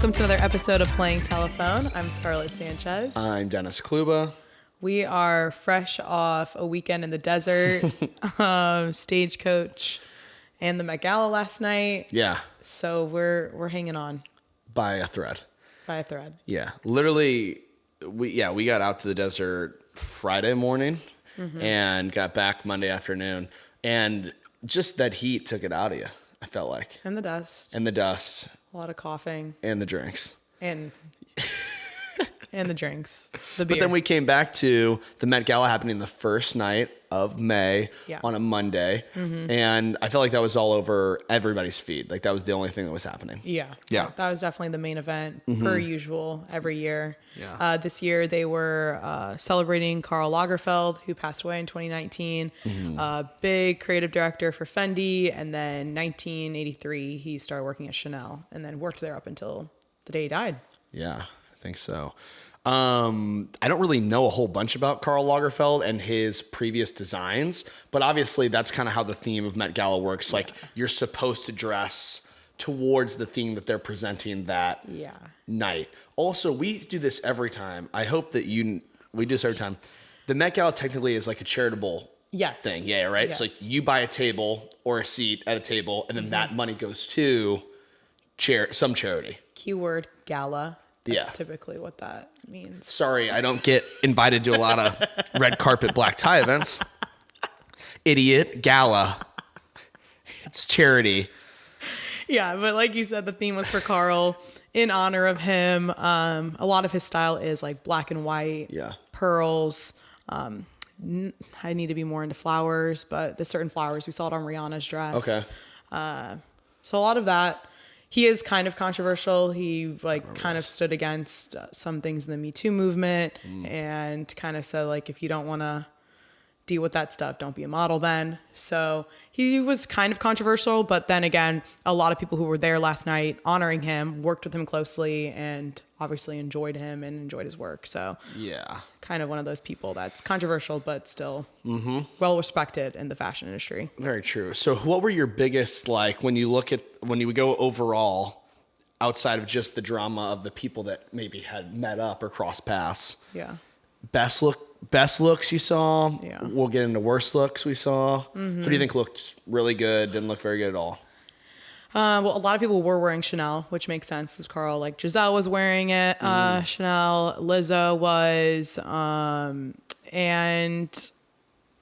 Welcome to another episode of Playing Telephone. I'm Scarlett Sanchez. I'm Dennis Kluba. We are fresh off a weekend in the desert, Stagecoach, and the Met Gala last night. Yeah. So we're hanging on By a thread. by a thread. Yeah. Literally, we got out to the desert Friday morning and got back Monday afternoon. And just that heat took it out of you, I felt like. And the dust. And the dust. A lot of coughing. And the drinks. And the drinks. The beer. But then we came back to the Met Gala happening the first night of May on a Monday. And I felt like that was all over everybody's feed. Like that was the only thing that was happening. Yeah. Yeah. That was definitely the main event per usual every year. Yeah. This year they were celebrating Karl Lagerfeld, who passed away in 2019. Big creative director for Fendi. And then 1983, he started working at Chanel and then worked there up until the day he died. Yeah, I think so. I don't really know a whole bunch about Karl Lagerfeld and his previous designs, but obviously that's kind of how the theme of Met Gala works. Like you're supposed to dress towards the theme that they're presenting that night. Also, we do this every time. I hope that we do this every time. The Met Gala technically is like a charitable thing. Yeah, right? Yes. So like you buy a table or a seat at a table and then that money goes to some charity. Keyword gala. That's Yeah. typically what that means. Sorry, I don't get invited to a lot of red carpet black tie events. Idiot gala. It's charity. Yeah, but like you said, the theme was for Karl in honor of him. A lot of his style is like black and white, pearls. I need to be more into flowers, but the certain flowers, we saw it on Rihanna's dress. Okay. So a lot of that. He is kind of controversial. He kind of stood against some things in the Me Too movement and kind of said like, if you don't want to deal with that stuff, don't be a model then. So he was kind of controversial, but then again, a lot of people who were there last night honoring him, worked with him closely and obviously enjoyed him and enjoyed his work. So yeah, kind of one of those people that's controversial, but still well respected in the fashion industry. Very true. So what were your biggest, like when you go overall outside of just the drama of the people that maybe had met up or crossed paths? Yeah. Best looks you saw. Yeah. We'll get into worst looks we saw. Who do you think looked really good? Didn't look very good at all. Well, a lot of people were wearing Chanel, which makes sense. Because Karl, like Giselle was wearing it. Chanel, Lizzo was, and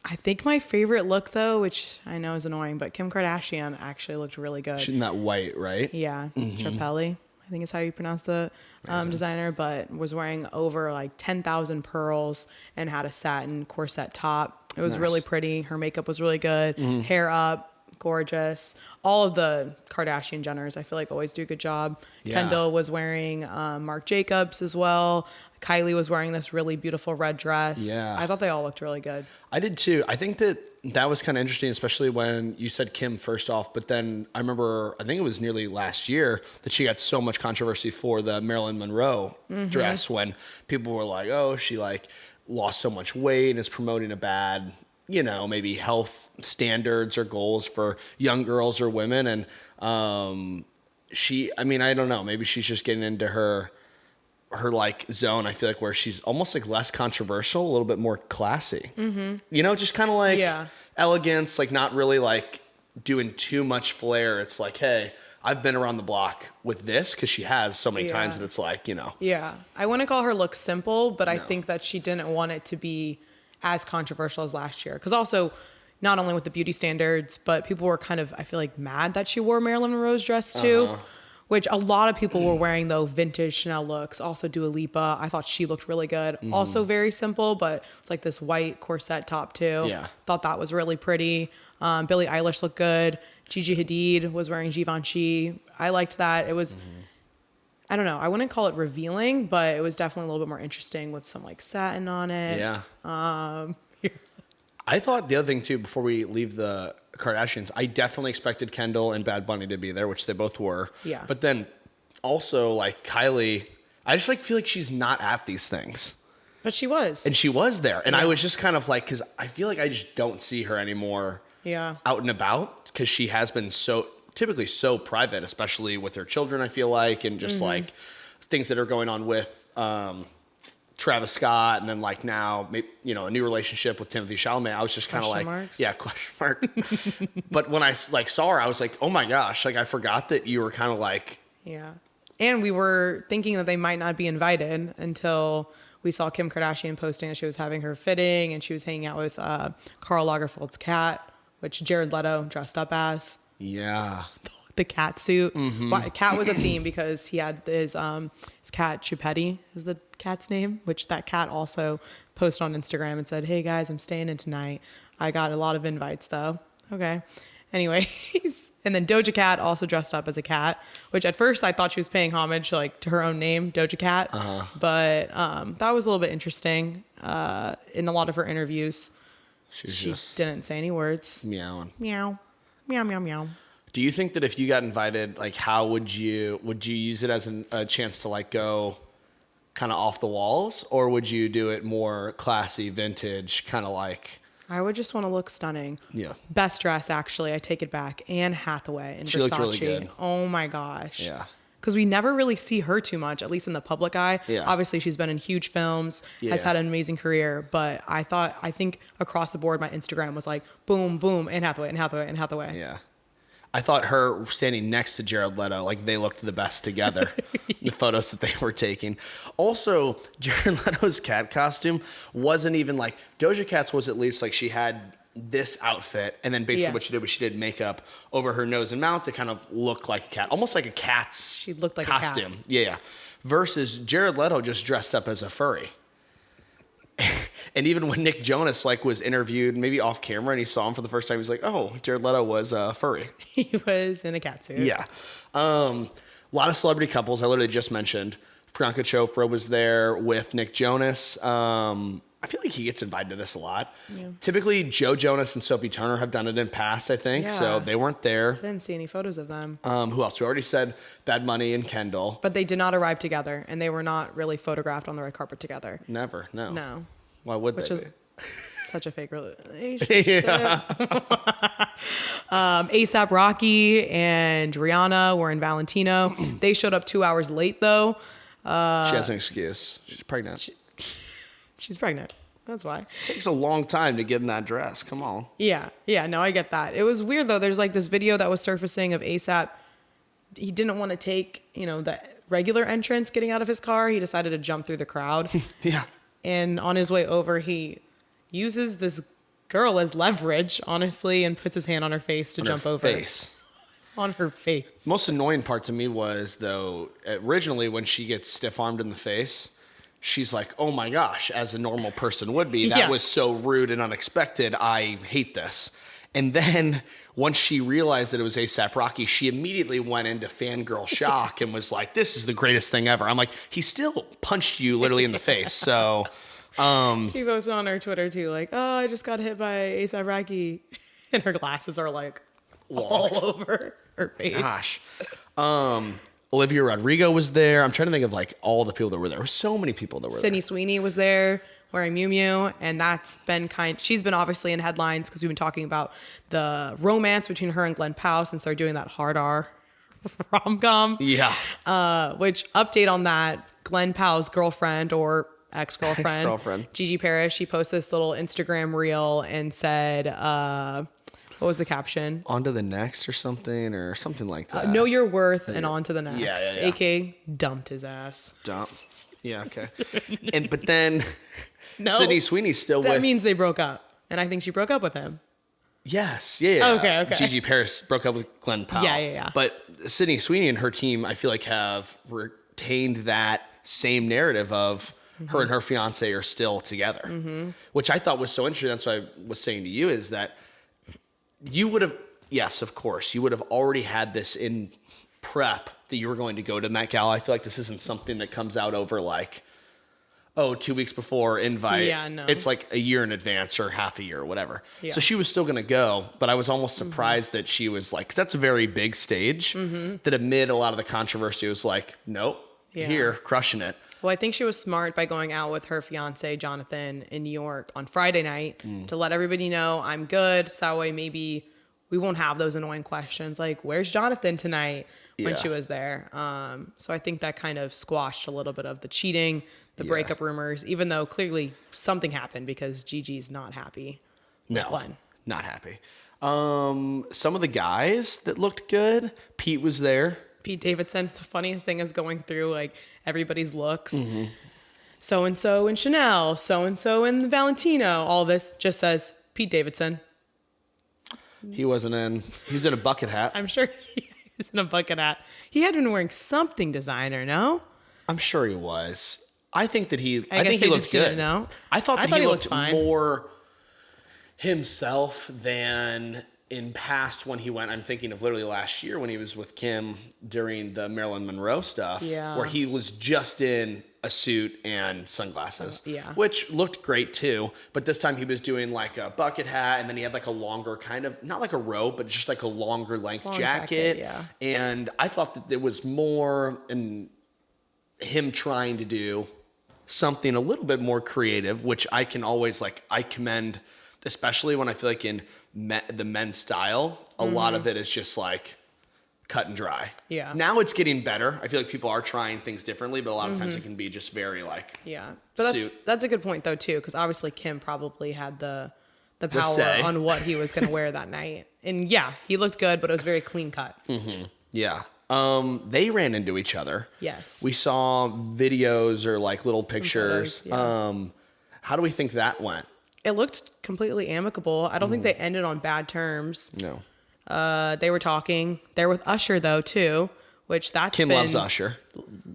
I think my favorite look though, which I know is annoying, but Kim Kardashian actually looked really good. She's in that white, right? Yeah, Chappelle, I think is how you pronounce the designer, but was wearing over like 10,000 pearls and had a satin corset top. It was really pretty. Her makeup was really good. Hair up. Gorgeous. All of the Kardashian Jenners, I feel like always do a good job. Yeah. Kendall was wearing Marc Jacobs as well. Kylie was wearing this really beautiful red dress. Yeah. I thought they all looked really good. I did too. I think that was kind of interesting, especially when you said Kim first off, but then I remember, I think it was nearly last year that she got so much controversy for the Marilyn Monroe dress when people were like, oh, she like lost so much weight and is promoting a bad, maybe health standards or goals for young girls or women. And I don't know, maybe she's just getting into her like zone, I feel like, where she's almost like less controversial, a little bit more classy. Just kind of like elegance, like not really like doing too much flair. It's like, hey, I've been around the block with this, because she has so many times that it's like, Yeah, I want to call her look simple, but I think that she didn't want it to be as controversial as last year. Because also, not only with the beauty standards, but people were kind of, I feel like, mad that she wore Marilyn Monroe's dress too, which a lot of people were wearing, though, vintage Chanel looks. Also Dua Lipa, I thought she looked really good. Also very simple, but it's like this white corset top too. Yeah. Thought that was really pretty. Billie Eilish looked good. Gigi Hadid was wearing Givenchy. I liked that. It was... I don't know. I wouldn't call it revealing, but it was definitely a little bit more interesting with some like satin on it. Yeah. I thought the other thing too, before we leave the Kardashians, I definitely expected Kendall and Bad Bunny to be there, which they both were. Yeah. But then also like Kylie, I just like feel like she's not at these things. But she was. And she was there. And I was just kind of like, because I feel like I just don't see her anymore. Yeah. Out and about, because she has been so typically so private, especially with her children, I feel like, and just like things that are going on with Travis Scott, and then like now, you know, a new relationship with Timothée Chalamet. I was just kind of like, marks? yeah, question mark. But when I like saw her, I was like, oh my gosh, like I forgot that you were kind of like, yeah. And we were thinking that they might not be invited until we saw Kim Kardashian posting that she was having her fitting and she was hanging out with Karl Lagerfeld's cat, which Jared Leto dressed up as. yeah. The cat suit. Well, cat was a theme because he had his cat Chupetti is the cat's name, which that cat also posted on Instagram and said, "Hey guys, I'm staying in tonight. I got a lot of invites though." Okay. Anyways, and then Doja Cat also dressed up as a cat, which at first I thought she was paying homage like to her own name, Doja Cat. But that was a little bit interesting. In a lot of her interviews, she just didn't say any words. meowing. Meow, meow, meow, meow. Do you think that if you got invited, like how would you use it as a chance to like go kind of off the walls, or would you do it more classy, vintage, kind of like? I would just want to look stunning. Yeah. Best dress, actually, I take it back. Anne Hathaway in She Versace. looked really good. Oh my gosh. Yeah. Because we never really see her too much, at least in the public eye. Yeah. Obviously, she's been in huge films, has had an amazing career. But I think across the board, my Instagram was like, boom, boom, Anne Hathaway, Anne Hathaway, Anne Hathaway. Yeah. I thought her standing next to Jared Leto, like they looked the best together, the photos that they were taking. Also, Jared Leto's cat costume wasn't even like, Doja Cat's was at least like she had this outfit, and then basically what she did was she did makeup over her nose and mouth to kind of look like a cat, almost like a cat's She looked like costume. a cat. Yeah. Versus Jared Leto just dressed up as a furry. And even when Nick Jonas like was interviewed, maybe off camera, and he saw him for the first time, he was like, "Oh, Jared Leto was furry." He was in a cat suit. Yeah. A lot of celebrity couples. I literally just mentioned Priyanka Chopra was there with Nick Jonas. I feel like he gets invited to this a lot. Yeah. Typically, Joe Jonas and Sophie Turner have done it in past, I think. Yeah. So they weren't there. I didn't see any photos of them. Who else? We already said Bad Bunny and Kendall. But they did not arrive together, and they were not really photographed on the red carpet together. Never. No. No. Why would Which they is be? such a fake relationship. A$AP Rocky and Rihanna were in Valentino. They showed up 2 hours late, though. She has an excuse. She's pregnant. She's pregnant. That's why. It takes a long time to get in that dress. Come on. Yeah. No, I get that. It was weird, though. There's like this video that was surfacing of A$AP. He didn't want to take, the regular entrance getting out of his car. He decided to jump through the crowd. Yeah. And on his way over, he uses this girl as leverage, honestly, and puts his hand on her face to jump over. On her face. Most annoying part to me was, though, originally when she gets stiff-armed in the face, she's like, "Oh my gosh," as a normal person would be. That was so rude and unexpected. I hate this. And then once she realized that it was A$AP Rocky, she immediately went into fangirl shock and was like, "This is the greatest thing ever." I'm like, he still punched you literally in the face. So she posted on her Twitter too, like, "Oh, I just got hit by A$AP Rocky," and her glasses are like all over her face. Gosh. Olivia Rodrigo was there. I'm trying to think of like all the people that were there. There were so many people that were Sydney there. Sweeney was there wearing Miu Miu, and that's been she's been obviously in headlines because we've been talking about the romance between her and Glenn Powell since they're doing that hard R rom-com. Yeah. Which, update on that, Glenn Powell's girlfriend or ex-girlfriend, Gigi Parrish, she posted this little Instagram reel and said, what was the caption? On to the next or something like that. Know your worth and on to the next. Yeah. AKA dumped his ass. Dump. Yeah, okay. But then No. Sydney Sweeney's still That with... means they broke up. And I think she broke up with him. Yes, yeah. Okay. Gigi Parrish broke up with Glenn Powell. Yeah. But Sydney Sweeney and her team, I feel like, have retained that same narrative of her and her fiance are still together, which I thought was so interesting. That's what I was saying to you, is that you would have, yes, of course, you would have already had this in prep that you were going to go to Met Gala. I feel like this isn't something that comes out over like, 2 weeks before invite. Yeah, no. It's like a year in advance or half a year or whatever. Yeah. So she was still going to go, but I was almost surprised that she was like, 'cause that's a very big stage, that amid a lot of the controversy was like, nope, here, crushing it. Well, I think she was smart by going out with her fiance, Jonathan, in New York on Friday night to let everybody know I'm good. So that way maybe we won't have those annoying questions like, where's Jonathan tonight when Yeah. she was there. So I think that kind of squashed a little bit of the cheating, the breakup rumors, even though clearly something happened because Gigi's not happy with Glenn. Not happy. Some of the guys that looked good, Pete was there. Pete Davidson, the funniest thing is going through like everybody's looks. So-and-so in Chanel, so-and-so in Valentino, all this just says Pete Davidson. He wasn't in. He was in a bucket hat. I'm sure he was in a bucket hat. He had been wearing something designer, no? I'm sure he was. I think that he. I think guess he they looked just good. didn't know. I thought that he looked fine. more himself than in past when he went. I'm thinking of literally last year when he was with Kim during the Marilyn Monroe stuff, where he was just in a suit and sunglasses, which looked great too. But this time he was doing like a bucket hat, and then he had like a longer kind of, not like a robe, but just like a longer length jacket. And I thought that it was more in him trying to do something a little bit more creative, which I can always like, I commend, especially when I feel like in the men's style, a lot of it is just like cut and dry. Yeah. Now it's getting better. I feel like people are trying things differently, but a lot of times it can be just very like But suit. that's a good point though too, because obviously Kim probably had the power say. on what he was going to wear that night. And yeah, he looked good, but it was very clean cut. Yeah. They ran into each other. Yes. We saw videos or like little pictures. photos, How do we think that went? It looked completely amicable. I don't think they ended on bad terms. No. They were talking. They're with Usher though too, which that's Kim loves Usher.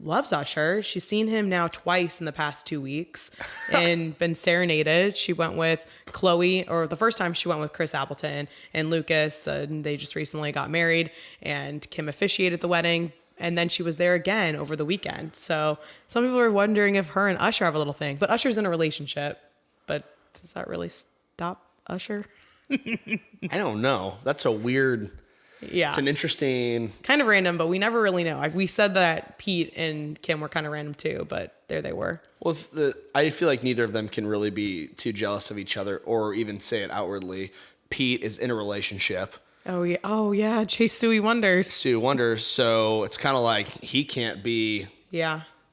Loves Usher. She's seen him now twice in the past 2 weeks and been serenaded. She went with Chloe, or the first time she went with Chris Appleton and Lucas. They just recently got married, and Kim officiated the wedding. And then she was there again over the weekend. So some people are wondering if her and Usher have a little thing. But Usher's in a relationship. But does that really stop Usher? I don't know. That's a weird. Yeah. It's an interesting. Kind of random, but we never really know. We said that Pete and Kim were kind of random too, but there they were. Well, I feel like neither of them can really be too jealous of each other or even say it outwardly. Pete is in a relationship. Oh yeah. Oh yeah. Chase Suey Wonders. Sue wonders. So it's kind of like he can't be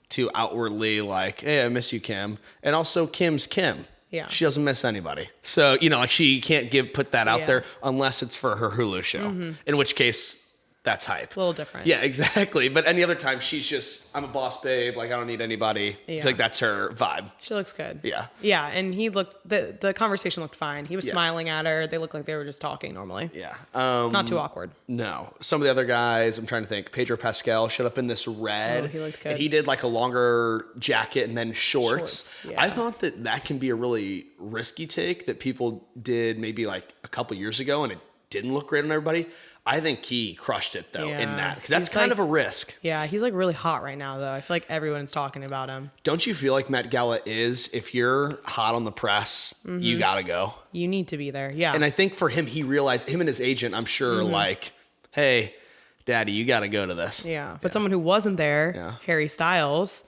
too outwardly like, hey, I miss you, Kim. And also Kim's Kim. Yeah. She doesn't miss anybody. So, like she can't put that out there unless it's for her Hulu show, in which case that's hype. A little different. Yeah, exactly. But any other time she's just, I'm a boss babe. Like I don't need anybody. I feel like that's her vibe. She looks good. Yeah. Yeah. And he looked, the conversation looked fine. He was smiling at her. They looked like they were just talking normally. Yeah. Not too awkward. No. Some of the other guys, I'm trying to think. Pedro Pascal showed up in this red. Oh, he looked good. And he did like a longer jacket and then shorts. Yeah. I thought that can be a really risky take that people did maybe like a couple years ago and it didn't look great on everybody. I think he crushed it though in that because that's kind of a risk. Yeah, he's like really hot right now though. I feel like everyone's talking about him. Don't you feel like Met Gala is, if you're hot on the press, you gotta go. You need to be there. Yeah. And I think for him, he realized, him and his agent, I'm sure, like, hey, daddy, you gotta go to this. Yeah. But someone who wasn't there, Harry Styles,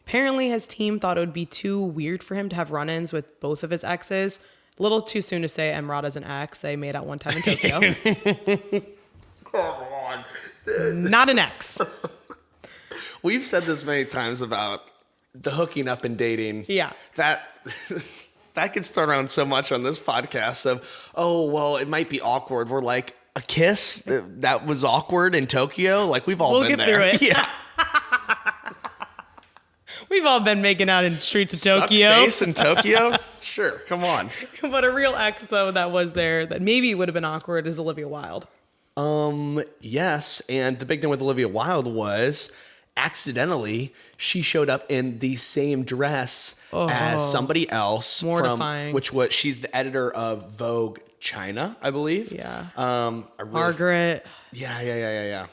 apparently his team thought it would be too weird for him to have run-ins with both of his exes. A little too soon to say Emrata's an ex. They made out one time in Tokyo. Come on. Not an ex. We've said this many times about the hooking up and dating. Yeah. That gets thrown around so much on this podcast of, oh, well, it might be awkward. We're like, a kiss? That was awkward in Tokyo? Like, we've all been there. We'll get through it. Yeah. We've all been making out in the streets of Sucked Tokyo. face in Tokyo? Sure, come on. But a real ex, though, that was there that maybe would have been awkward is Olivia Wilde. Yes, and the big thing with Olivia Wilde was accidentally she showed up in the same dress as somebody else. Mortifying. She's the editor of Vogue China, I believe. Yeah. Margaret. Yeah.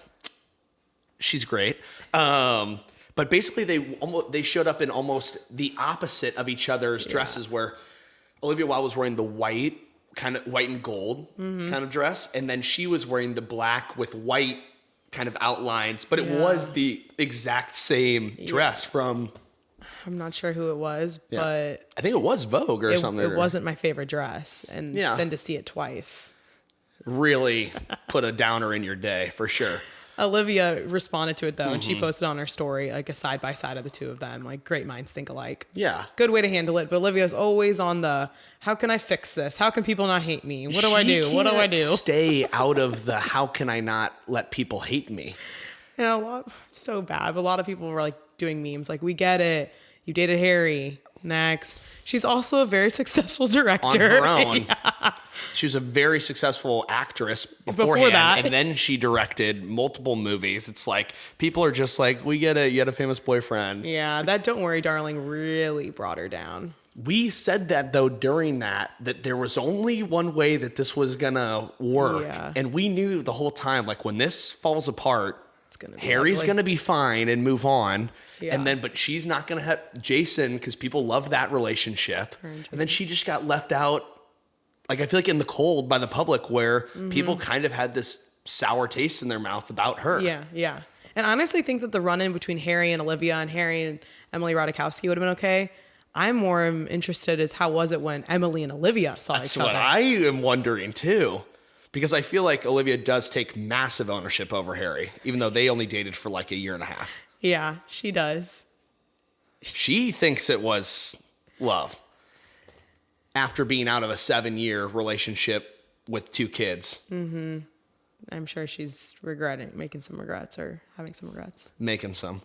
She's great. But basically they showed up in almost the opposite of each other's dresses, where Olivia Wilde was wearing the white and gold kind of dress, and then she was wearing the black with white kind of outlines, but it was the exact same dress from, I'm not sure who it was, but I think it was Vogue or something. It wasn't my favorite dress, and then to see it twice. really put a downer in your day for sure. Olivia responded to it though, and she posted on her story like a side by side of the two of them, like great minds think alike. Yeah. Good way to handle it. But Olivia's always on the how can I fix this? How can people not hate me? What do I do? What do I do? Stay out of the how can I not let people hate me? You know, so bad. But a lot of people were like doing memes like, we get it. You dated Harry. Next. She's also a very successful director. On her own. Yeah. She was a very successful actress beforehand. Before that. And then she directed multiple movies. It's like, people are just like, we get it. You had a famous boyfriend. Yeah, that Don't Worry, Darling really brought her down. We said that, though, during that there was only one way that this was going to work. Yeah. And we knew the whole time, like, when this falls apart, Harry's ugly. going to be fine and move on. Yeah. And then, but she's not going to have Jason because people love that relationship. And then she just got left out, like, I feel like in the cold by the public where people kind of had this sour taste in their mouth about her. Yeah, yeah. And I honestly think that the run-in between Harry and Olivia and Harry and Emily Ratajkowski would have been okay. I'm more interested as how was it when Emily and Olivia saw That's each other. what I am wondering, too. Because I feel like Olivia does take massive ownership over Harry, even though they only dated for like a year and a half. Yeah, she does. She thinks it was love after being out of a 7-year relationship with 2 kids. Mm-hmm. I'm sure she's making some regrets or having some regrets. Making some.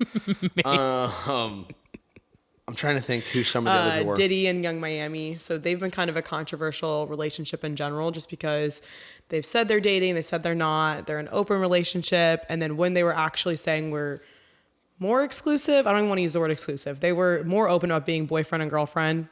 I'm trying to think who some of the other people were. Diddy and Young Miami. So they've been kind of a controversial relationship in general, just because they've said they're dating, they said they're not, they're an open relationship. And then when they were actually saying we're more exclusive, I don't even want to use the word exclusive. They were more open about being boyfriend and girlfriend,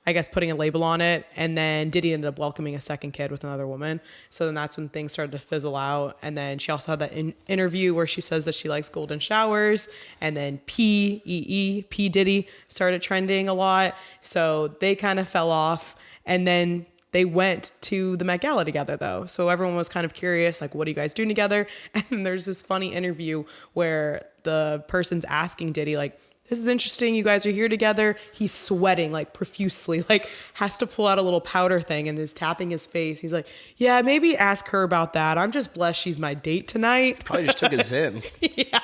I guess putting a label on it. And then Diddy ended up welcoming a second kid with another woman. So then that's when things started to fizzle out. And then she also had that interview where she says that she likes golden showers. And then P Diddy started trending a lot. So they kind of fell off. And then they went to the Met Gala together though. So everyone was kind of curious, like, what are you guys doing together? And then there's this funny interview where the person's asking Diddy, like, this is interesting. You guys are here together. He's sweating like profusely, like has to pull out a little powder thing and is tapping his face. He's like, yeah, maybe ask her about that. I'm just blessed she's my date tonight. Probably just took a Zyn. Yeah.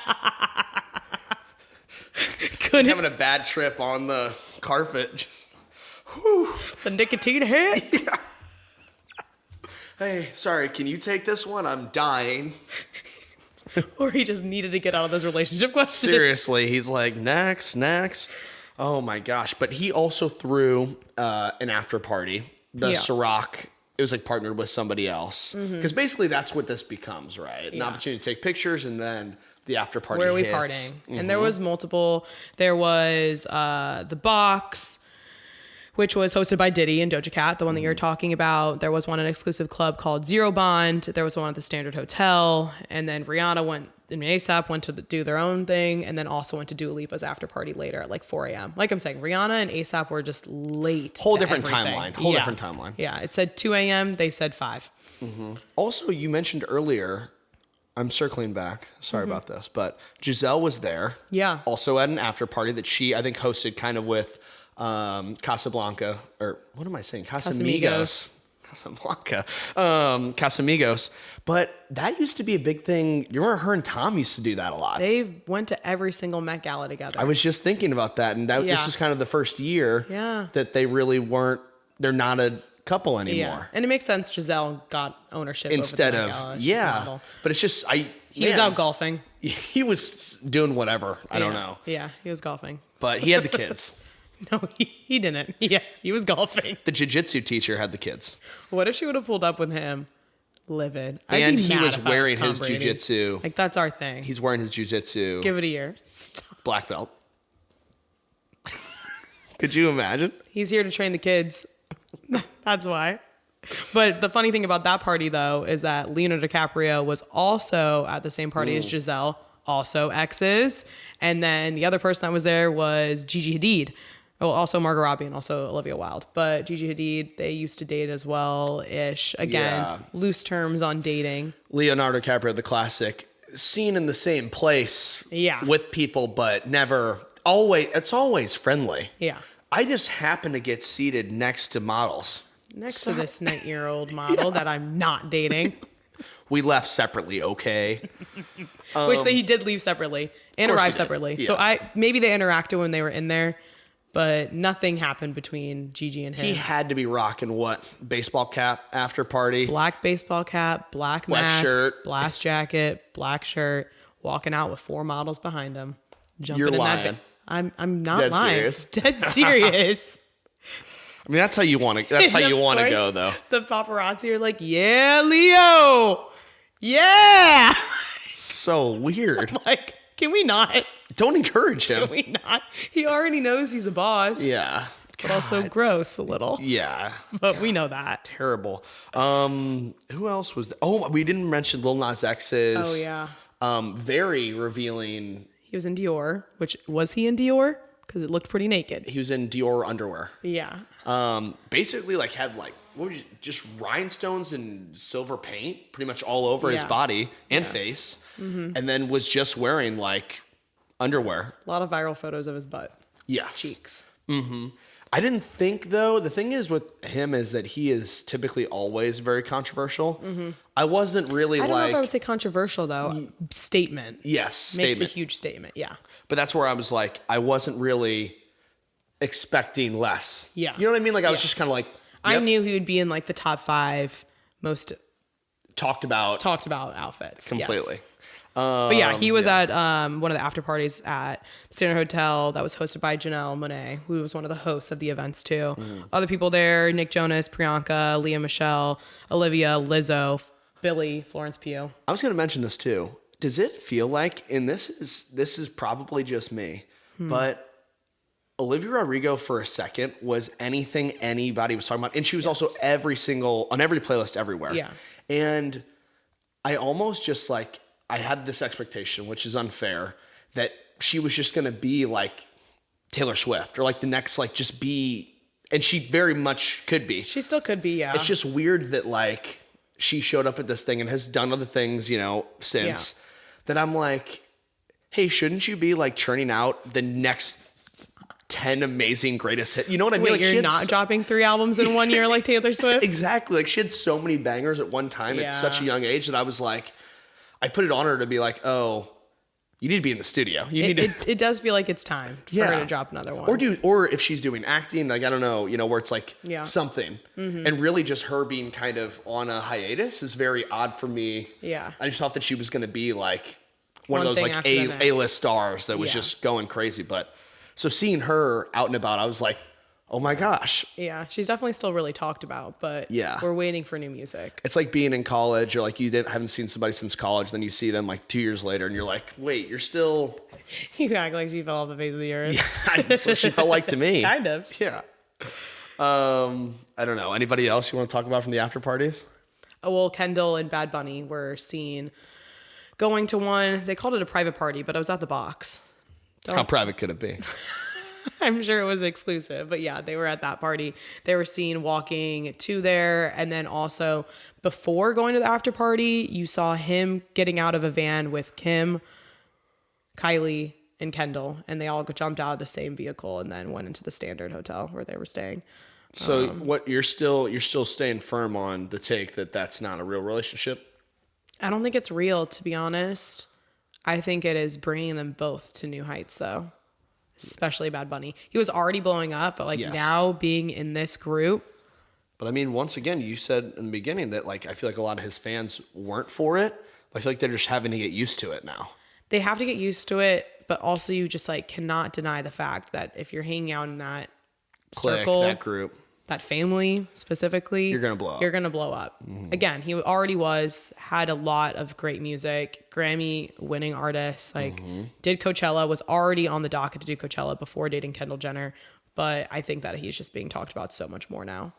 Couldn't having a bad trip on the carpet. Just, whew. The nicotine hit. Yeah. Hey, sorry, can you take this one? I'm dying. Or he just needed to get out of those relationship questions. Seriously, he's like, next. Oh my gosh. But he also threw an after party. The Ciroc, it was like partnered with somebody else. Because basically that's what this becomes, right? An opportunity to take pictures and then the after party Where are we hits. partying? And there was multiple. There was The Box, which was hosted by Diddy and Doja Cat, the one that you're talking about. There was one at an exclusive club called Zero Bond. There was one at the Standard Hotel. And then Rihanna and A$AP went to do their own thing, and then also went to Dua Lipa's after party later at like 4 a.m. Like I'm saying, Rihanna and A$AP were just late. Whole different everything. timeline. Yeah, it said 2 a.m. They said 5. Also, you mentioned earlier, I'm circling back. Sorry about this, but Giselle was there. Yeah. Also at an after party that she, I think, hosted kind of with Casablanca, or what am I saying? Casamigos. Casablanca. Casamigos. But that used to be a big thing. You remember her and Tom used to do that a lot. They went to every single Met Gala together. I was just thinking about that. And this is kind of the first year that they really they're not a couple anymore. Yeah. And it makes sense. Giselle got ownership instead over the of, Met Gala. But it's just, he was out golfing. He was doing whatever. I don't know. Yeah, he was golfing. But he had the kids. No, he didn't. Yeah, he was golfing. The jiu-jitsu teacher had the kids. What if she would have pulled up with him livid? And he was wearing his jiu-jitsu. Like, that's our thing. He's wearing his jiu-jitsu. Give it a year. Stop. Black belt. Could you imagine? He's here to train the kids. That's why. But the funny thing about that party, though, is that Leonardo DiCaprio was also at the same party as Giselle, also exes. And then the other person that was there was Gigi Hadid. Well, also Margot Robbie and also Olivia Wilde. But Gigi Hadid, they used to date as well-ish. Again, loose terms on dating. Leonardo DiCaprio, the classic, seen in the same place with people, but never, it's always friendly. Yeah. I just happen to get seated next to models. next to this 9-year-old model that I'm not dating. We left separately, okay? Which he did leave separately and arrive separately. Yeah. So maybe they interacted when they were in there, but nothing happened between Gigi and him. He had to be rocking what? Baseball cap after party? Black baseball cap, black mask, shirt. black jacket, black shirt, walking out with 4 models behind him. Jumping You're in lying. I'm not Dead lying. serious? Dead serious. I mean, that's how you want to. That's how you want to go, though. The paparazzi are like, "Yeah, Leo, yeah." So weird. I'm like, can we not? Don't encourage him. Can we not? He already knows he's a boss. Yeah. But also gross a little. Yeah. But we know that. Terrible. Who else was? We didn't mention Lil Nas X's. Oh yeah. Very revealing. He was in Dior. Was he in Dior? Because it looked pretty naked. He was in Dior underwear. Yeah. Basically, like had like just rhinestones and silver paint pretty much all over his body and face, and then was just wearing like underwear. A lot of viral photos of his butt. Yes. Cheeks. I didn't think though. The thing is with him is that he is typically always very controversial. I wasn't really I don't know if I like. would say controversial though. Statement. Yes, Makes statement. a huge statement. Yeah. But that's where I was like, I wasn't really expecting less. Yeah. You know what I mean? Like I was just kind of like, I yep, knew he would be in like the top 5 most talked about outfits. completely. Yes. But yeah, he was at one of the after parties at the Standard Hotel that was hosted by Janelle Monáe, who was one of the hosts of the events too. Other people there: Nick Jonas, Priyanka, Leah Michelle, Olivia, Lizzo, Billy, Florence Pugh. I was going to mention this too. Does it feel like, and this is probably just me, but Olivia Rodrigo for a second was anything anybody was talking about, and she was also on every playlist everywhere. Yeah, and I almost just like. I had this expectation, which is unfair, that she was just going to be like Taylor Swift or like the next, like just be, and she very much could be. She still could be, yeah. It's just weird that like she showed up at this thing and has done other things, since that I'm like, hey, shouldn't you be like churning out the next 10 amazing greatest hits? You know what I mean? Wait, like you're not dropping 3 albums in 1 year like Taylor Swift? Exactly. Like she had so many bangers at one time at such a young age that I was like, I put it on her to be like, oh, you need to be in the studio. It does feel like it's time for her to drop another one. Or if she's doing acting, like, I don't know, where it's like something. And really just her being kind of on a hiatus is very odd for me. Yeah. I just thought that she was going to be like one of those thing like after the next. A-list stars that was just going crazy. But so seeing her out and about, I was like, oh my gosh. Yeah, she's definitely still really talked about, but we're waiting for new music. It's like being in college or like you haven't seen somebody since college, then you see them like 2 years later and you're like, wait, you're still... You act like she fell off the face of the earth. Yeah, that's what she felt like to me. Kind of. Yeah. I don't know. Anybody else you want to talk about from the after parties? Oh, well, Kendall and Bad Bunny were seen going to one. They called it a private party, but I was at the box. How private could it be? I'm sure it was exclusive, but yeah, they were at that party. They were seen walking to there, and then also before going to the after party, you saw him getting out of a van with Kim, Kylie, and Kendall, and they all jumped out of the same vehicle and then went into the Standard Hotel where they were staying. So what you're still staying firm on the take that that's not a real relationship? I don't think it's real, to be honest. I think it is bringing them both to new heights, though. Especially Bad Bunny. He was already blowing up, but now being in this group. But I mean, once again, you said in the beginning that like I feel like a lot of his fans weren't for it. I feel like they're just having to get used to it now. They have to get used to it, but also you just like cannot deny the fact that if you're hanging out in that circle, that group, that family specifically, you're gonna blow up. You're gonna blow up. Again, he already had a lot of great music, Grammy-winning artist. Like did Coachella, was already on the docket to do Coachella before dating Kendall Jenner. But I think that he's just being talked about so much more now.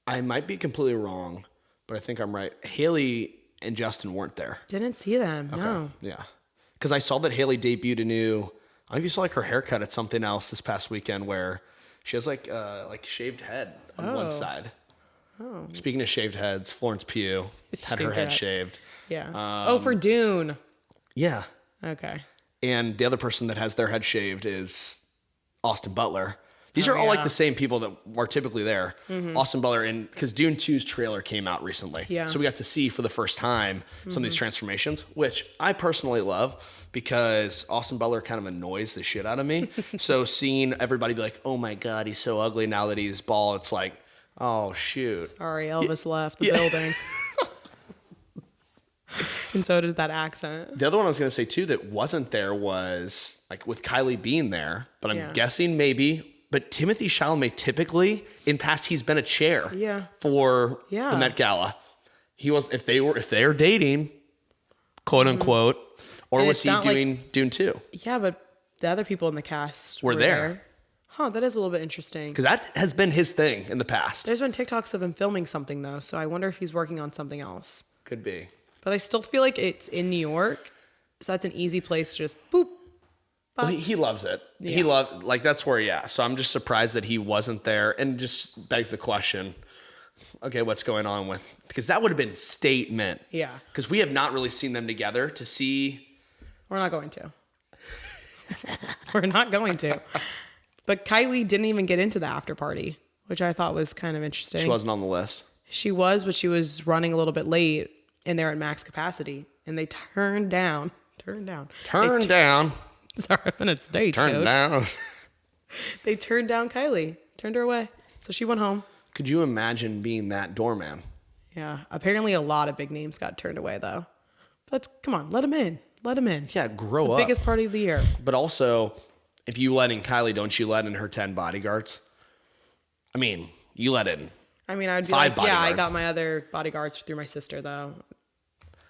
I might be completely wrong, but I think I'm right. Haley and Justin weren't there. Didn't see them. Okay. No. Yeah, because I saw that Haley debuted a new. I don't know if you saw like her haircut at something else this past weekend where. She has like shaved head on one side. Oh. Speaking of shaved heads, Florence Pugh had her head shaved. Yeah. For Dune. Yeah. Okay. And the other person that has their head shaved is Austin Butler. These Oh, are all like yeah. the same people that are typically there. Austin Butler, and because Dune 2's trailer came out recently. Yeah. So we got to see for the first time some of these transformations, which I personally love because Austin Butler kind of annoys the shit out of me. So seeing everybody be like, oh my God, he's so ugly now that he's bald, it's like, oh shoot. Sorry, Elvis left the building. And so did that accent. The other one I was going to say too that wasn't there was like with Kylie being there, but I'm Yeah. guessing maybe. But Timothée Chalamet typically in past he's been a chair for Yeah. the Met Gala. He was if they're dating, quote unquote, or And was it's he not doing Dune 2? Yeah, but the other people in the cast Were there. Huh, that is a little bit interesting. Because that has been his thing in the past. There's been TikToks of him filming something though, so I wonder if he's working on something else. Could be. But I still feel like it's in New York, so that's an easy place to just boop. Well, he loves it. He loves like that's where So I'm just surprised that he wasn't there, and just begs the question. Okay, what's going on with? Because that would have been statement. Yeah. Because we have not really seen them together to see. We're not going to. We're not going to. But Kylie didn't even get into the after party, which I thought was kind of interesting. She wasn't on the list. She was, but she was running a little bit late, and they're at max capacity, and they turned down. Turn down. Sorry, I'm in a Stagecoach. Turn down. They turned down Kylie, turned her away, so she went home. Could you imagine being that doorman? Yeah, apparently a lot of big names got turned away though. But come on, let them in. Let them in. Yeah, grow it's the up. biggest party of the year. But also, if you let in Kylie, don't you let in her 10 bodyguards? I mean, you let in. I mean, I would be 5 like, yeah, I bodyguards. got my other bodyguards through my sister though.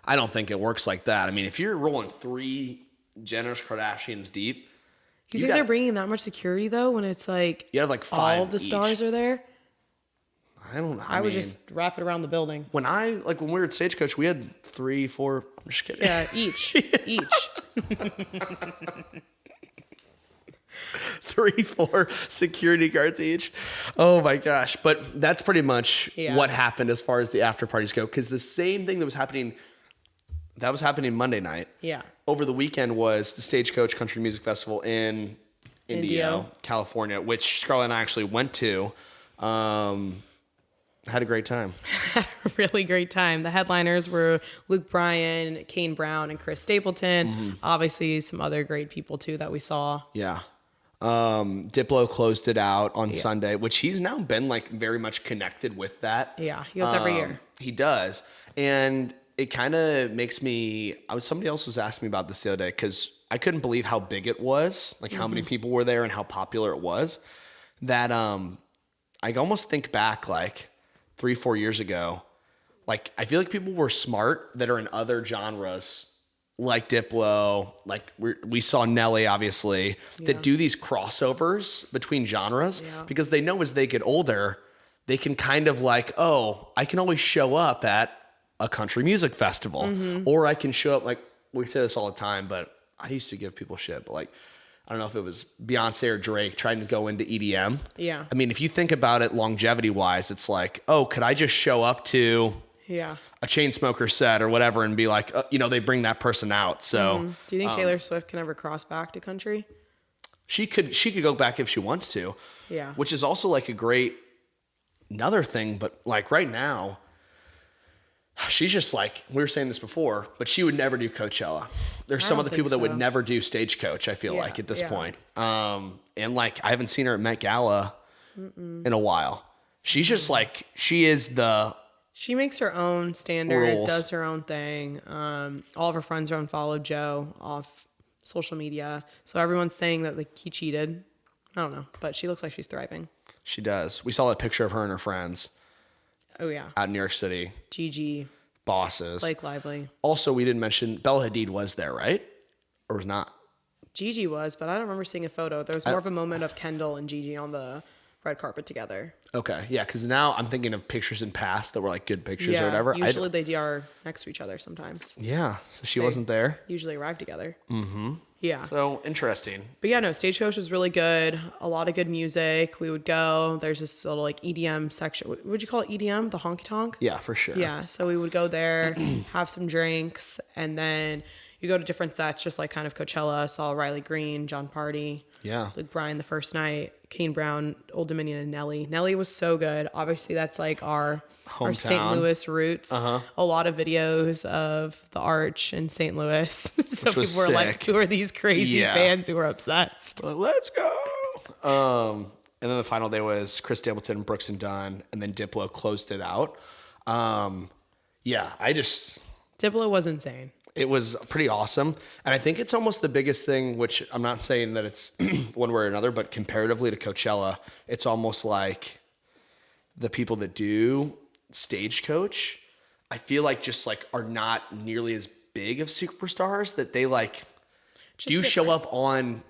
I don't think it works like that. I mean, if you're rolling 3 Jenner's Kardashians deep, You think they're bringing that much security though when it's like you have like 5 all of the each. stars are there? I don't know. I would just wrap it around the building. when we were at Stagecoach, we had 3, 4. I'm just kidding. Yeah, each. 3, 4 security guards each. Oh my gosh. But that's pretty much what happened as far as the after parties go. Because the same thing that was happening Monday night. Yeah. Over the weekend was the Stagecoach Country Music Festival in Indio, California, which Scarlett and I actually went to. Had a great time. Had a really great time. The headliners were Luke Bryan, Kane Brown, and Chris Stapleton. Mm-hmm. Obviously, some other great people too that we saw. Yeah. Diplo closed it out on Sunday, which he's now been like very much connected with that. Yeah, he goes every year. He does. And it kind of makes me, somebody else was asking me about this the other day because I couldn't believe how big it was, like how many people were there and how popular it was, that I almost think back like 3-4 years ago, like I feel like people were smart that are in other genres like Diplo, like we saw Nelly obviously, that do these crossovers between genres because they know as they get older, they can kind of like, oh, I can always show up at a country music festival or I can show up, like we say this all the time, but I used to give people shit, but like, I don't know if it was Beyonce or Drake trying to go into EDM. Yeah. I mean, if you think about it longevity wise, it's like, oh, could I just show up to a Chainsmokers set or whatever and be like, they bring that person out. So Do you think Taylor Swift can ever cross back to country? she could go back if she wants to. Yeah. Which is also like another thing, but like right now, she's just like, we were saying this before, but she would never do Coachella. There's some other people that would never do Stagecoach, I feel like, at this point. And like, I haven't seen her at Met Gala in a while. She's just like, she makes her own standard, rules. does her own thing. All of her friends are unfollowed Joe off social media. So everyone's saying that like he cheated. I don't know, but she looks like she's thriving. She does. We saw that picture of her and her friends. Oh yeah. Out in New York City. Gigi. Bosses. Blake Lively. Also, we didn't mention Bella Hadid was there, right? Or was not? Gigi was, but I don't remember seeing a photo. There was more of a moment of Kendall and Gigi on the red carpet together. Okay, yeah, because now I'm thinking of pictures in past that were like good pictures or whatever. Usually they are next to each other sometimes. Yeah, so she wasn't there. Usually arrive together. Mm-hmm. Yeah. So interesting. But yeah, no, Stagecoach was really good. A lot of good music. We would go. There's this little like EDM section. What would you call it? EDM? The honky tonk? Yeah, for sure. Yeah. So we would go there, have some drinks, and then you go to different sets, just like kind of Coachella. Saw Riley Green, John Party, Luke Bryan the first night, Kane Brown, Old Dominion, and Nelly. Nelly was so good. Obviously, that's like our St. Louis roots. A lot of videos of the Arch in St. Louis. So people were like, "Who are these crazy fans who are obsessed?" Let's go. And then the final day was Chris Stapleton, Brooks and Dunn, and then Diplo closed it out. Diplo was insane. It was pretty awesome. And I think it's almost the biggest thing, which I'm not saying that it's one way or another, but comparatively to Coachella, it's almost like the people that do Stagecoach, I feel like just like are not nearly as big of superstars, that they like just do show up on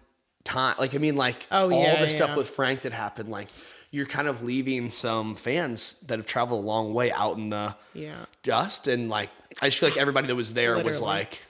time. Like, I mean, like all the stuff with Frank that happened, like you're kind of leaving some fans that have traveled a long way out in the dust. And like, I just feel like everybody that was there was like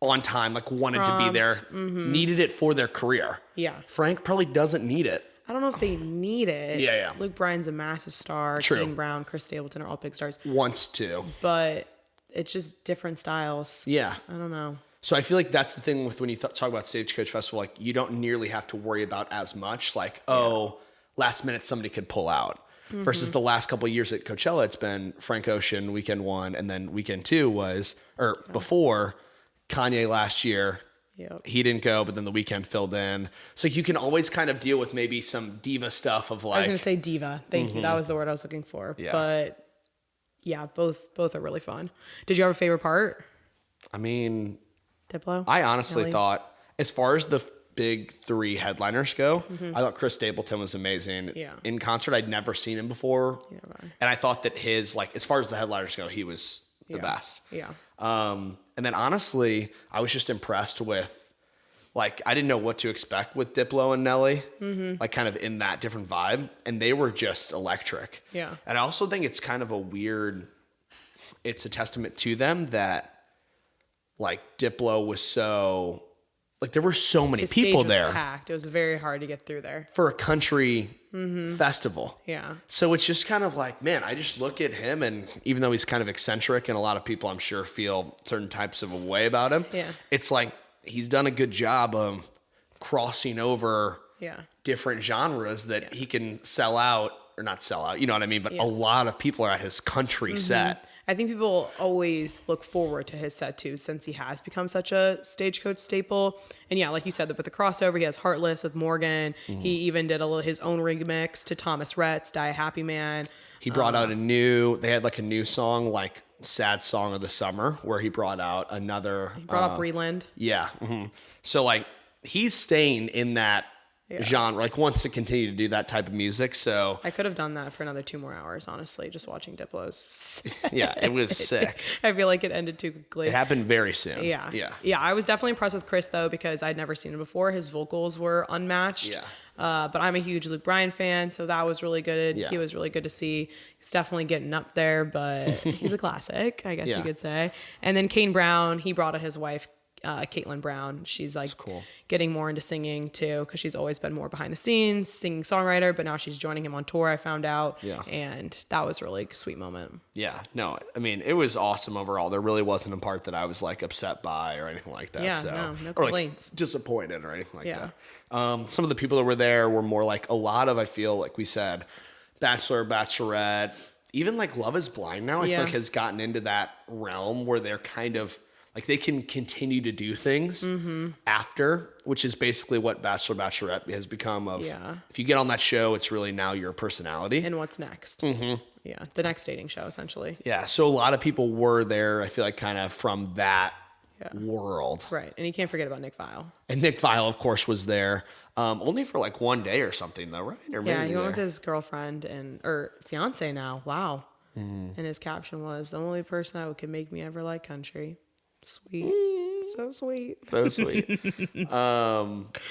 on time, like wanted to be there, needed it for their career. Yeah. Frank probably doesn't need it. I don't know if they need it. Yeah. Luke Bryan's a massive star. True. Kane Brown, Chris Stapleton are all big stars. Wants to. But it's just different styles. Yeah. I don't know. So I feel like that's the thing with when you talk about Stagecoach Festival, like you don't nearly have to worry about as much, like, last minute somebody could pull out. Versus the last couple of years at Coachella, it's been Frank Ocean, weekend 1, and then weekend 2 was, before Kanye last year. Yep. He didn't go, but then the weekend filled in. So you can always kind of deal with maybe some diva stuff of like. I was going to say diva. Thank you. That was the word I was looking for. Yeah. But yeah, both are really fun. Did you have a favorite part? I mean, Diplo? I honestly thought, as far as the big 3 headliners go, I thought Chris Stapleton was amazing. Yeah. In concert, I'd never seen him before. Yeah, right. And I thought that his, like, as far as the headliners go, he was the best. Yeah. And then honestly, I was just impressed with, like, I didn't know what to expect with Diplo and Nelly, like kind of in that different vibe. And they were just electric. Yeah. And I also think it's kind of it's a testament to them that, like, Diplo was so, like, there were so many people stage was there. Packed. It was very hard to get through there. For a country festival. Yeah. So it's just kind of like, man, I just look at him, and even though he's kind of eccentric and a lot of people I'm sure feel certain types of a way about him, it's like he's done a good job of crossing over different genres that he can sell out, or not sell out, you know what I mean? But a lot of people are at his country set. I think people always look forward to his set too, since he has become such a Stagecoach staple. And yeah, like you said, with the crossover, he has Heartless with Morgan. He even did his own remix to Thomas Rhett's Die a Happy Man. He brought out they had like a new song, like Sad Song of the Summer, where he brought out another. He brought up Breland. Yeah. So like he's staying in that genre, like wants to continue to do that type of music. So I could have done that for another 2 more hours, honestly, just watching Diplo's. Yeah, it was sick. I feel like it ended too quickly. It happened very soon. Yeah. I was definitely impressed with Chris though, because I'd never seen him before. His vocals were unmatched. Yeah. But I'm a huge Luke Bryan fan, so that was really good. Yeah. He was really good to see. He's definitely getting up there, but he's a classic, I guess you could say. And then Kane Brown, he brought out his wife, Caitlin Brown. She's like getting more into singing too, because she's always been more behind the scenes, singing songwriter, but now she's joining him on tour, I found out. Yeah. And that was really a sweet moment. Yeah. No, I mean, it was awesome overall. There really wasn't a part that I was like upset by or anything like that. Yeah, no complaints. Or like disappointed or anything like that. Some of the people that were there were more like a lot of, I feel like we said, Bachelor, Bachelorette, even like Love is Blind now, I feel like has gotten into that realm where they're kind of like they can continue to do things after, which is basically what Bachelor, Bachelorette has become of. Yeah. If you get on that show, it's really now your personality. And what's next? Yeah. The next dating show, essentially. Yeah. So a lot of people were there, I feel like, kind of from that world. Right. And you can't forget about Nick Viall. And Nick Viall, of course, was there. Only for like one day or something, though, right? Or maybe he went with his girlfriend or fiance now. Wow. And his caption was, "The only person that could make me ever like country." Sweet. So sweet. So sweet.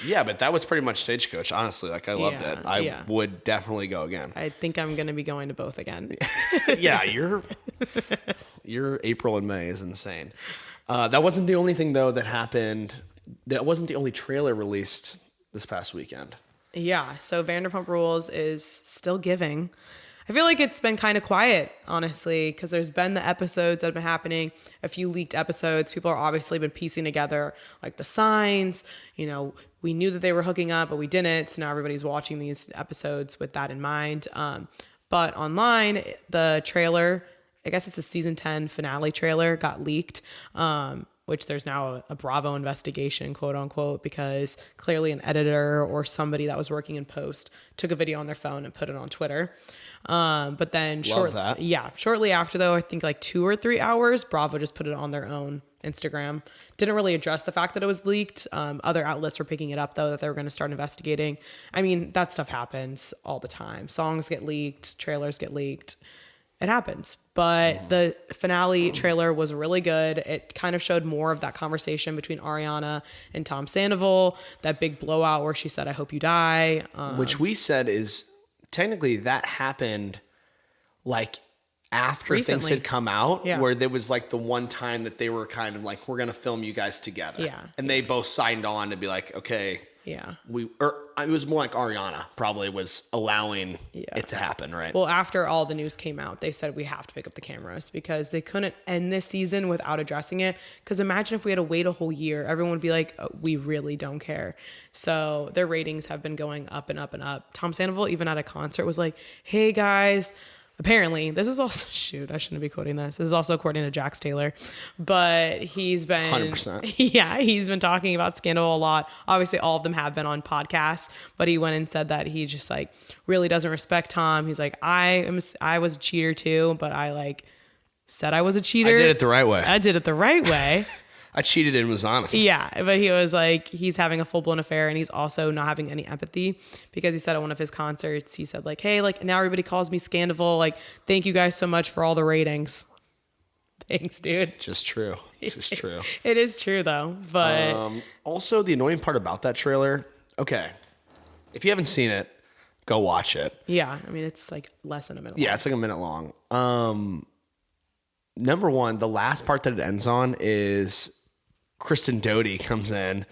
Yeah, but that was pretty much Stagecoach. Honestly, like I loved it. I would definitely go again. I think I'm going to be going to both again. Yeah, your April and May is insane. That wasn't the only thing though that happened. That wasn't the only trailer released this past weekend. Yeah. So Vanderpump Rules is still giving. I feel like it's been kind of quiet, honestly, because there's been the episodes that have been happening, a few leaked episodes. People are obviously been piecing together like the signs. You know, we knew that they were hooking up, but we didn't. So now everybody's watching these episodes with that in mind. But online, the trailer, I guess it's the season 10 finale trailer, got leaked. Which there's now a Bravo investigation, quote unquote, because clearly an editor or somebody that was working in post took a video on their phone and put it on Twitter. But then shortly after, though, I think like 2 or 3 hours, Bravo just put it on their own Instagram. Didn't really address the fact that it was leaked. Other outlets were picking it up, though, that they were going to start investigating. I mean, that stuff happens all the time. Songs get leaked, trailers get leaked. It happens. But the finale trailer was really good. It kind of showed more of that conversation between Ariana and Tom Sandoval, that big blowout where she said, "I hope you die." Which we said is technically that happened like after Recently. things had come out, Yeah. where there was like the one time that they were kind of like, we're going to film you guys together. Yeah. And they both signed on to be like, okay. Yeah. It was more like Ariana probably was allowing it to happen, right? Well, after all the news came out, they said we have to pick up the cameras because they couldn't end this season without addressing it. Because imagine if we had to wait a whole year, everyone would be like, oh, we really don't care. So their ratings have been going up and up and up. Tom Sandoval, even at a concert, was like, "Hey guys." Apparently, this is also, I shouldn't be quoting this. This is also according to Jax Taylor, but he's been 100%. Yeah, he's been talking about Scandal a lot. Obviously, all of them have been on podcasts, but he went and said that he just like really doesn't respect Tom. He's like, I was a cheater too, but I like said I was a cheater. I did it the right way. I did it the right way. I cheated and was honest. Yeah, but he was like, he's having a full-blown affair and he's also not having any empathy because he said at one of his concerts, he said like, "Hey, like now everybody calls me Scandival. Like, thank you guys so much for all the ratings." Thanks, dude. Just true. Just true. It is true though, but Also, the annoying part about that trailer, okay, if you haven't seen it, go watch it. yeah, I mean, it's like less than a minute. Yeah, long. it's like a minute long. Number one, the last part that it ends on is Kristen Doty comes in.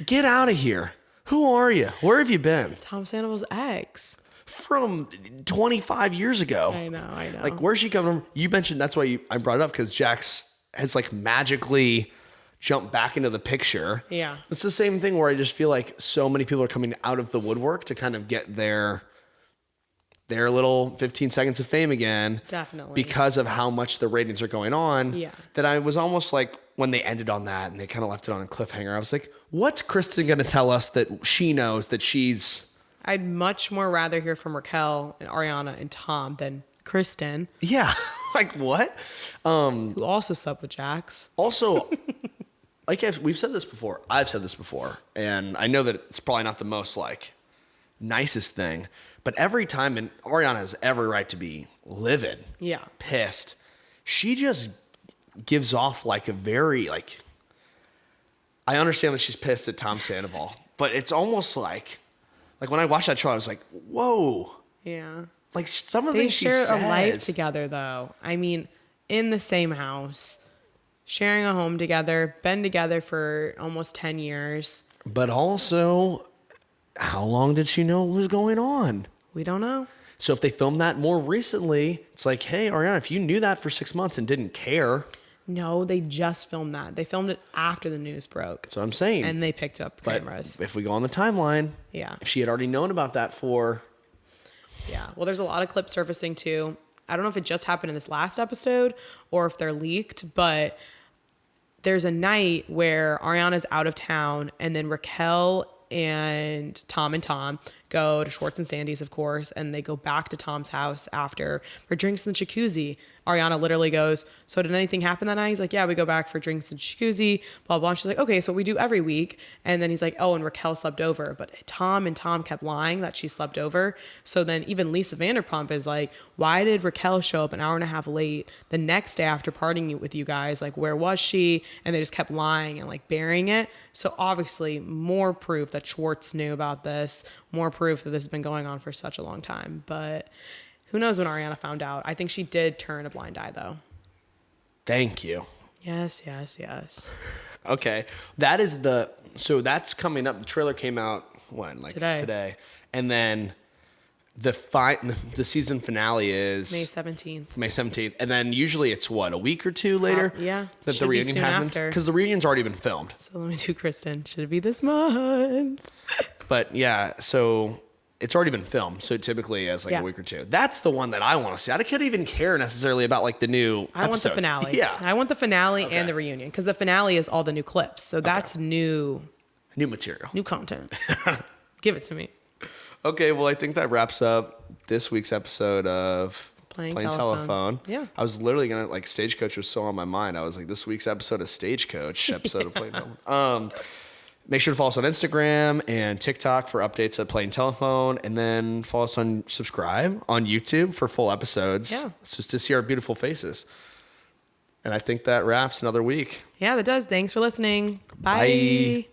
"Get out of here. Who are you? Where have you been?" Tom Sandoval's ex. From 25 years ago. I know. Like, where's she coming from? You mentioned that's why I brought it up because Jax has like magically jumped back into the picture. Yeah. It's the same thing where I just feel like so many people are coming out of the woodwork to kind of get their little 15 seconds of fame again. Definitely. Because of how much the ratings are going on. Yeah. That I was almost like, when they ended on that and they kind of left it on a cliffhanger, I was like, what's Kristen going to tell us that she knows that she's... I'd much more rather hear from Raquel and Ariana and Tom than Kristen. Yeah. Like, what? Who also slept with Jax. Also, like we've said this before. I've said this before. And I know that it's probably not the most like nicest thing. But every time, and Ariana has every right to be livid, Yeah. pissed, she just gives off like a very like, I understand that she's pissed at Tom Sandoval, but it's almost like when I watched that show, I was like, whoa. Yeah. Like some of the They things she share says. a life together, though. I mean, in the same house, sharing a home together, been together for almost 10 years. But also, how long did she know what was going on? We don't know. So if they filmed that more recently, it's like, hey, Ariana, if you knew that for 6 months and didn't care. No, they just filmed that. They filmed it after the news broke. That's what I'm saying. And they picked up But cameras. if we go on the timeline, Yeah. if she had already known about that for... Yeah. Well, there's a lot of clips surfacing too. I don't know if it just happened in this last episode or if they're leaked, but there's a night where Ariana's out of town and then Raquel and Tom go to Schwartz and Sandy's, of course, and they go back to Tom's house after for drinks in the jacuzzi. Ariana literally goes, "So did anything happen that night?" He's like, "Yeah, we go back for drinks in the jacuzzi, blah, blah." And she's like, "Okay, so we do every week." And then he's like, "Oh, and Raquel slept over." But Tom kept lying that she slept over. So then even Lisa Vanderpump is like, "Why did Raquel show up an hour and a half late the next day after partying with you guys? Like, where was she?" And they just kept lying and like burying it. So obviously more proof that Schwartz knew about this, more proof that this has been going on for such a long time. But who knows when Ariana found out? I think she did turn a blind eye, though. Thank you. Yes. Okay. So that's coming up. The trailer came out when? Like Today. today. And then the season finale is May 17th. May 17th. And then usually it's a week or two later? Yeah. That the reunion happens? Because the reunion's already been filmed. So let me do Kristen. Should it be this month? But yeah, so it's already been filmed. So typically as a week or two. That's the one that I want to see. I couldn't even care necessarily about the new I want the episodes. finale. Yeah. I want the finale and the reunion. Because the finale is all the new clips. So that's new material. New content. Give it to me. Okay, well, I think that wraps up this week's episode of Playing Telephone. Yeah. I was literally going to, Stagecoach was so on my mind. I was like, this week's episode of Stagecoach, episode of Playing Telephone. Make sure to follow us on Instagram and TikTok for updates at Playing Telephone. And then follow us subscribe on YouTube for full episodes. Yeah. It's just to see our beautiful faces. And I think that wraps another week. Yeah, that does. Thanks for listening. Bye.